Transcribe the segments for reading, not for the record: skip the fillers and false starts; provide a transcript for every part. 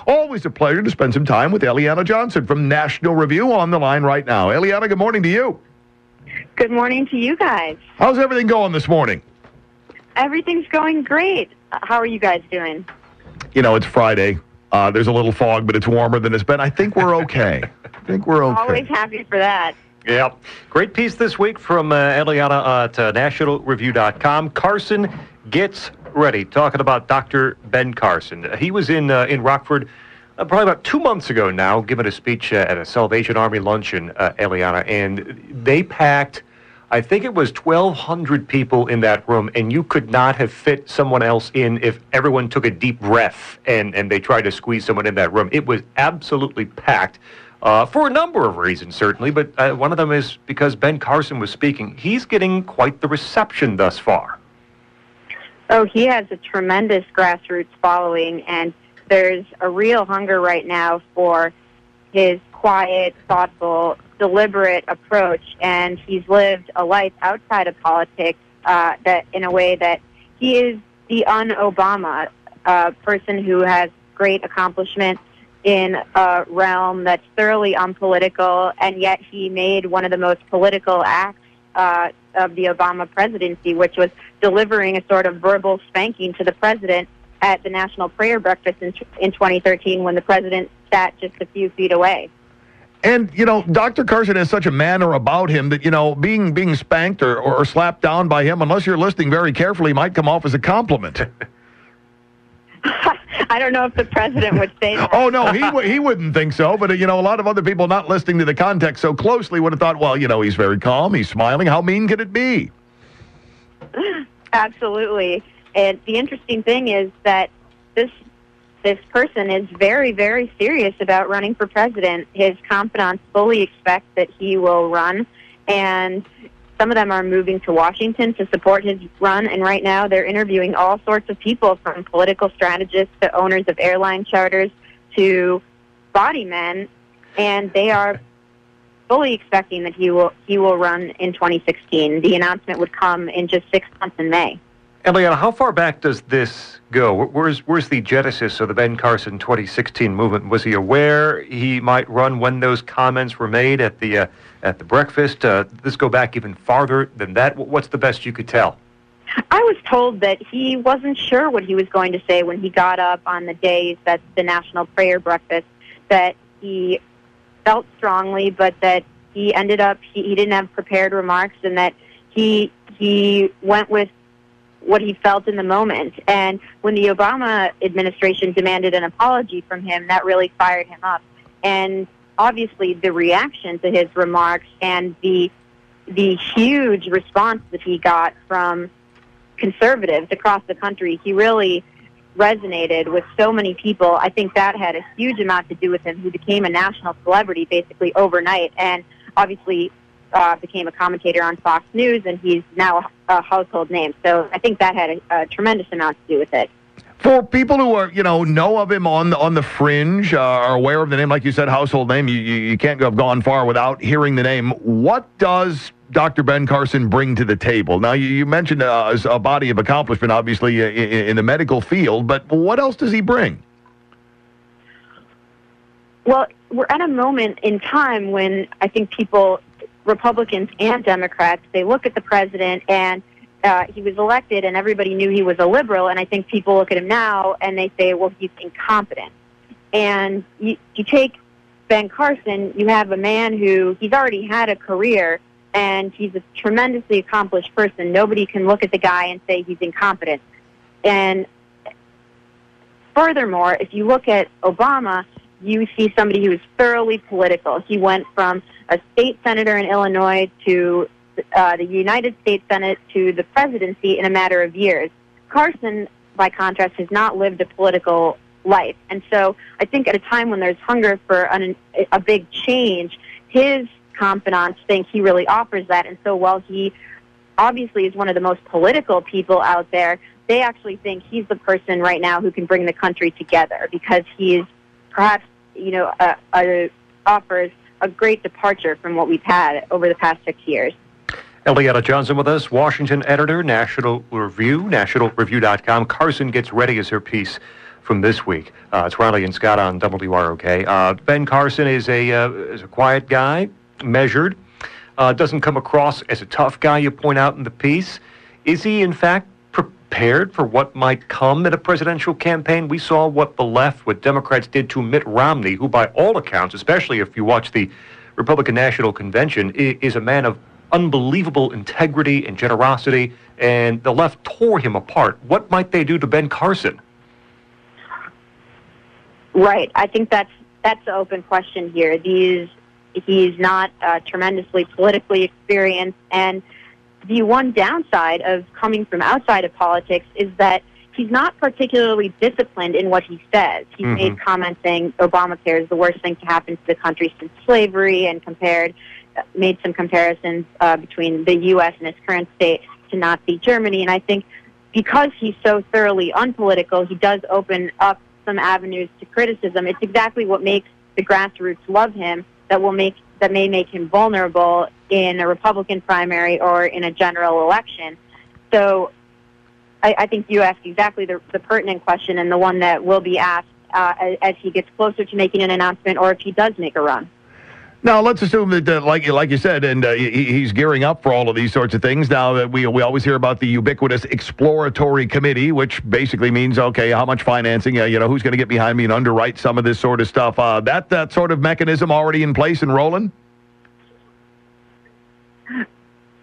Always a pleasure to spend some time with Eliana Johnson from National Review on the line right now. Eliana, good morning to you. Good morning to you guys. How's everything going this morning? Everything's going great. How are you guys doing? You know, it's Friday. There's a little fog, but it's warmer than it's been. I think we're okay. Always happy for that. Yeah. Great piece this week from Eliana at nationalreview.com. Carson gets ready. Talking about Dr. Ben Carson. He was in Rockford probably about 2 months ago now, giving a speech at a Salvation Army luncheon, Eliana, and they packed, I think it was 1,200 people in that room, and you could not have fit someone else in if everyone took a deep breath and they tried to squeeze someone in that room. It was absolutely packed. For a number of reasons, certainly, but one of them is because Ben Carson was speaking. He's getting quite the reception thus far. Oh, he has a tremendous grassroots following, and there's a real hunger right now for his quiet, thoughtful, deliberate approach, and he's lived a life outside of politics that in a way that he is the un-Obama person who has great accomplishments in a realm that's thoroughly unpolitical, and yet he made one of the most political acts of the Obama presidency, which was delivering a sort of verbal spanking to the president at the National Prayer Breakfast in 2013 when the president sat just a few feet away. And, you know, Dr. Carson has such a manner about him that, you know, being spanked or slapped down by him, unless you're listening very carefully, might come off as a compliment. I don't know if the president would say that. Oh, no, he wouldn't think so. But, you know, a lot of other people not listening to the context so closely would have thought, well, you know, he's very calm, he's smiling. How mean can it be? Absolutely. And the interesting thing is that this person is very, very serious about running for president. His confidants fully expect that he will run, and some of them are moving to Washington to support his run, and right now they're interviewing all sorts of people, from political strategists to owners of airline charters to body men, and they are fully expecting that he will run in 2016. The announcement would come in just 6 months in May. Eliana, how far back does this go? Where's the genesis of the Ben Carson 2016 movement? Was he aware he might run when those comments were made at the breakfast? Does this go back even farther than that? What's the best you could tell? I was told that he wasn't sure what he was going to say when he got up on the days that the National Prayer Breakfast, that he felt strongly, but that he ended up, he didn't have prepared remarks, and that he went with what he felt in the moment. And when the Obama administration demanded an apology from him, that really fired him up. And obviously the reaction to his remarks and the huge response that he got from conservatives across the country, he really resonated with so many people. I think that had a huge amount to do with him. He became a national celebrity basically overnight, and obviously became a commentator on Fox News, and he's now a household name. So I think that had a tremendous amount to do with it. For people who are, you know of him on the fringe, are aware of the name, like you said, household name, you can't have gone far without hearing the name. What does Dr. Ben Carson bring to the table? Now, you mentioned a body of accomplishment, obviously, in the medical field, but what else does he bring? Well, we're at a moment in time when I think people, Republicans and Democrats, they look at the president, and he was elected and everybody knew he was a liberal, and I think people look at him now and they say, well, he's incompetent. And you take Ben Carson, you have a man who, he's already had a career, and he's a tremendously accomplished person. Nobody can look at the guy and say he's incompetent. And furthermore, if you look at Obama, you see somebody who is thoroughly political. He went from a state senator in Illinois to the United States Senate to the presidency in a matter of years. Carson, by contrast, has not lived a political life. And so I think at a time when there's hunger for a big change, his confidants think he really offers that. And so while he obviously is one of the most political people out there, they actually think he's the person right now who can bring the country together, because he is perhaps, offers a great departure from what we've had over the past 6 years. Eliana Johnson with us, Washington editor, National Review, nationalreview.com. Carson Gets Ready is her piece from this week. It's Riley and Scott on WROK. Ben Carson is a quiet guy, measured, doesn't come across as a tough guy, you point out in the piece. Is he, in fact, prepared for what might come in a presidential campaign? We saw what the left, what Democrats did to Mitt Romney, who by all accounts, especially if you watch the Republican National Convention, is a man of unbelievable integrity and generosity, and the left tore him apart. What might they do to Ben Carson? Right. I think that's the open question here. He's not tremendously politically experienced, and the one downside of coming from outside of politics is that he's not particularly disciplined in what he says. He's made comments saying Obamacare is the worst thing to happen to the country since slavery, and made some comparisons between the U.S. and its current state to Nazi Germany. And I think because he's so thoroughly unpolitical, he does open up some avenues to criticism. It's exactly what makes the grassroots love him, that may make him vulnerable in a Republican primary or in a general election. So I think you asked exactly the pertinent question, and the one that will be asked as he gets closer to making an announcement, or if he does make a run. Now, let's assume that, like you said, and he's gearing up for all of these sorts of things. Now, that we always hear about the ubiquitous exploratory committee, which basically means, okay, how much financing, who's going to get behind me and underwrite some of this sort of stuff. That sort of mechanism already in place and rolling?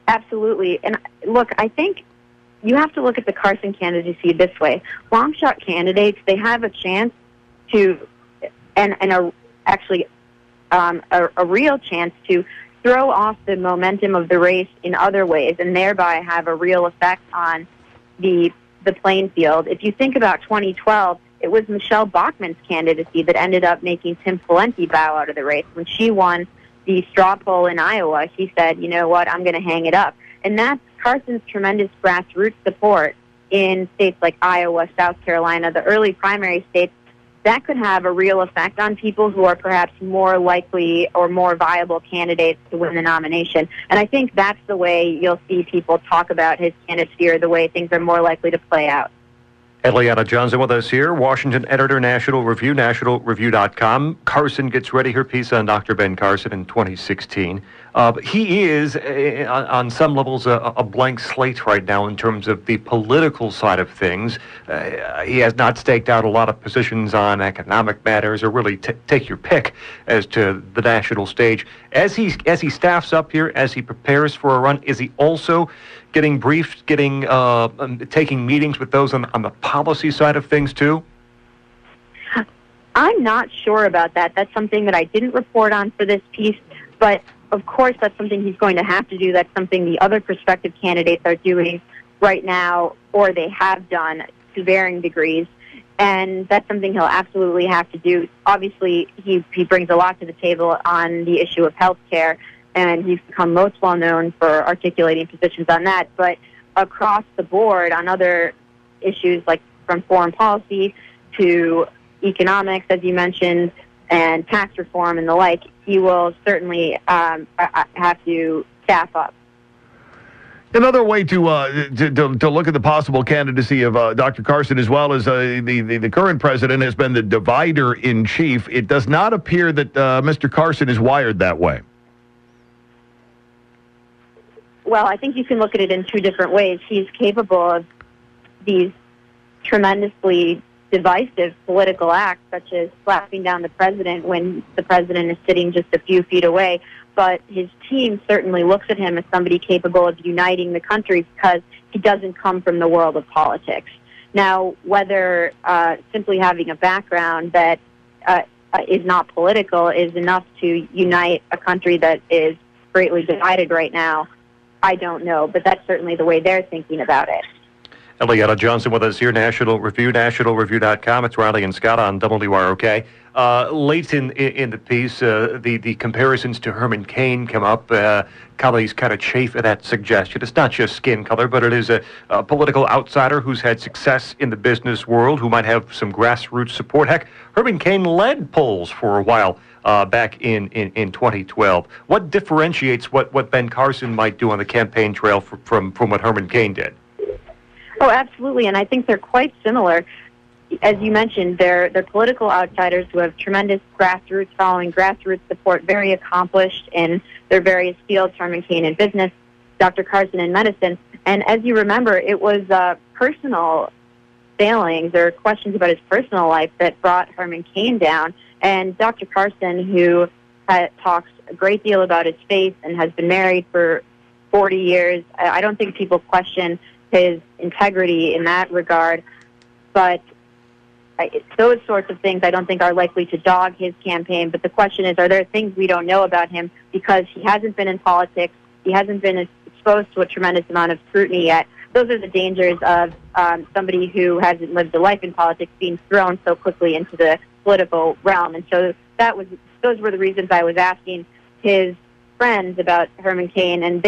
Absolutely. And look, I think you have to look at the Carson candidacy this way. Long shot candidates, they have a chance to, a real chance to throw off the momentum of the race in other ways, and thereby have a real effect on the playing field. If you think about 2012, it was Michelle Bachmann's candidacy that ended up making Tim Pawlenty bow out of the race. When she won the straw poll in Iowa, he said, you know what, I'm going to hang it up. And that's Carson's tremendous grassroots support in states like Iowa, South Carolina, the early primary states. That could have a real effect on people who are perhaps more likely or more viable candidates to win the nomination. And I think that's the way you'll see people talk about his candidacy, or the way things are more likely to play out. Eliana Johnson with us here, Washington editor, National Review, nationalreview.com. Carson gets ready, her piece on Dr. Ben Carson in 2016. He is, on some levels, a blank slate right now in terms of the political side of things. He has not staked out a lot of positions on economic matters, or really take your pick as to the national stage. As he staffs up here, as he prepares for a run, is he also getting briefed, taking meetings with those on the policy side of things too? I'm not sure about that. That's something that I didn't report on for this piece, but of course that's something he's going to have to do. That's something the other prospective candidates are doing right now, or they have done to varying degrees, and that's something he'll absolutely have to do. Obviously, he brings a lot to the table on the issue of health care, and he's become most well known for articulating positions on that. But across the board on other issues, like from foreign policy to economics, as you mentioned, and tax reform and the like, he will certainly have to staff up. Another way to look at the possible candidacy of Dr. Carson, as well as the current president, has been the divider in chief. It does not appear that Mr. Carson is wired that way. Well, I think you can look at it in two different ways. He's capable of these tremendously divisive political acts, such as slapping down the president when the president is sitting just a few feet away. But his team certainly looks at him as somebody capable of uniting the country, because he doesn't come from the world of politics. Now, whether simply having a background that is not political is enough to unite a country that is greatly divided right now, I don't know, but that's certainly the way they're thinking about it. Eliana Johnson with us here, National Review, nationalreview.com. It's Riley and Scott on WROK. Late in the piece, the comparisons to Herman Cain come up. Colleagues kind of chafe at that suggestion. It's not just skin color, but it is a political outsider who's had success in the business world, who might have some grassroots support. Heck, Herman Cain led polls for a while back in 2012. What differentiates what Ben Carson might do on the campaign trail from what Herman Cain did? Oh, absolutely, and I think they're quite similar. as you mentioned, they're political outsiders who have tremendous grassroots following, grassroots support, very accomplished in their various fields, Herman Cain in business, Dr. Carson in medicine. And as you remember, it was personal failings or questions about his personal life that brought Herman Cain down. And Dr. Carson, who talks a great deal about his faith and has been married for 40 years, I don't think people question his integrity in that regard. But those sorts of things I don't think are likely to dog his campaign. But the question is, are there things we don't know about him because he hasn't been in politics, he hasn't been exposed to a tremendous amount of scrutiny yet? Those are the dangers of somebody who hasn't lived a life in politics being thrown so quickly into the political realm. And so those were the reasons I was asking his friends about Herman Cain, and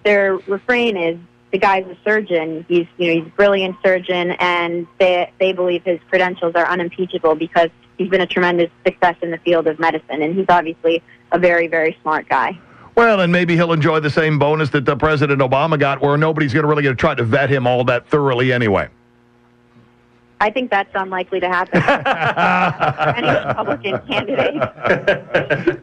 their refrain is, the guy's a surgeon. He's a brilliant surgeon, and they believe his credentials are unimpeachable because he's been a tremendous success in the field of medicine, and he's obviously a very, very smart guy. Well, and maybe he'll enjoy the same bonus that President Obama got, where nobody's going to try to vet him all that thoroughly anyway. I think that's unlikely to happen. Any Republican candidate.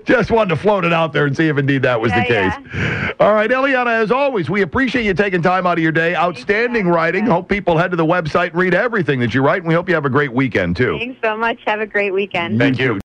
Just wanted to float it out there and see if indeed that was the case. Yeah. All right, Eliana, as always, we appreciate you taking time out of your day. Outstanding writing. Hope people head to the website and read everything that you write, and we hope you have a great weekend, too. Thanks so much. Have a great weekend. Thank you.